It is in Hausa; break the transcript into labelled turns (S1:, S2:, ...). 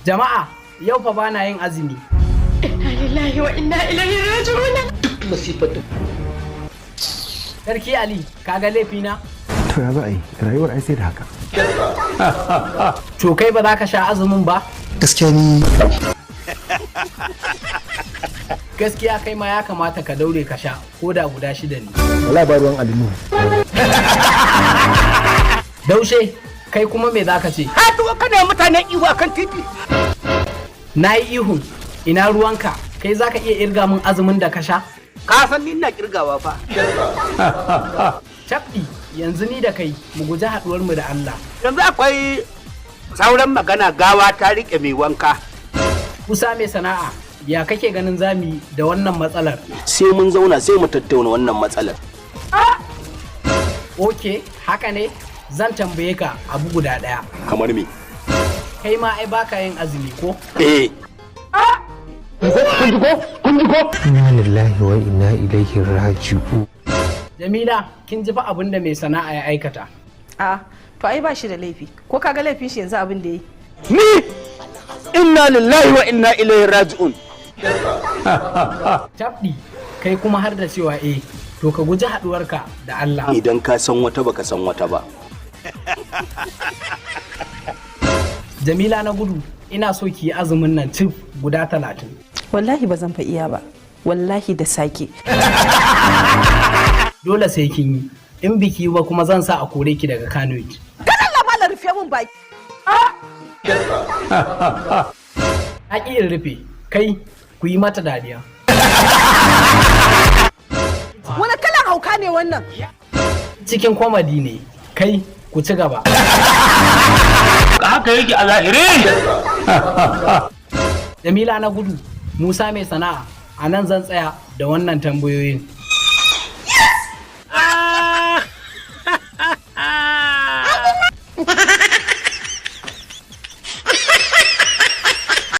S1: Jama'a, yau fa bana yin azumi.
S2: Inna lillahi wa inna ilaihi raji'un.
S3: Duk masifatu.
S1: Sarki Ali, kaga laifina?
S4: To ya za a yi, rayuwar ai sai da haka.
S1: To kai ba za ka sha azumin ba?
S4: Gaskiya ni.
S1: Gaskiya kai ma ya kamata ka daure ka sha, ko da guda 6 ne.
S4: Wallahi ba ruwan alinu.
S1: Daushe, kai kuma me za ka ce?
S3: Ha duwa kana mutanen iwa kan titi.
S1: Na yi ihun, ina ruwanka, kai za ka iya irga min azumin da ka sha?
S3: Ka san ni ina kirgawa fa.
S1: Cabɗi, yanzu ni da kai mu guji haɗuwarmu da Allah.
S3: Yanzu akwai sauran magana gawa ta rike mai wanka.
S1: Kusa mai sana'a, ya kake ganin zami da wannan matsalar?
S3: Sai mun zauna sai mu tattauna wannan matsalar.
S1: Oke, haka ne, zan tambaye ka abu guda ɗaya.
S3: Kamar me?
S1: Kai ma ai baka yin azumi ko?
S3: Eh. Kun ji ko?
S4: Inna lillahi wa inna ilaihi raji'un.
S1: Jamila, kin ji fa abin da mai sana'a ya aikata.
S2: To ai ba shi da laifi. Ko kaga laifin shi yanzu abin da yi?
S3: Ni inna lillahi wa inna ilaihi raji'un.
S1: Cabɗi, kai kuma har da cewa to ka guji haɗuwarka da Allah.
S3: Idan ka san wata baka san wata ba.
S1: Jamila na gudu, ina so ki yi azumin nan cif guda 30.
S2: Wallahi ba zan fa iya ba. Wallahi da sake.
S1: Dole sai kin yi. In biki ba kuma zan sa a kore ki daga Kano.
S2: Kan Allah malam rufe mun baki.
S1: Haƙi in rufe, kai ku yi mata dariya.
S2: Wani kalan hauka ne wannan?
S1: Cikin komedi ne, kai ku ci gaba.
S3: Haka yake a zahiri.
S1: Jamila na gudu, Musa mai sana'a, a nan zan tsaya da wannan tambayoyin.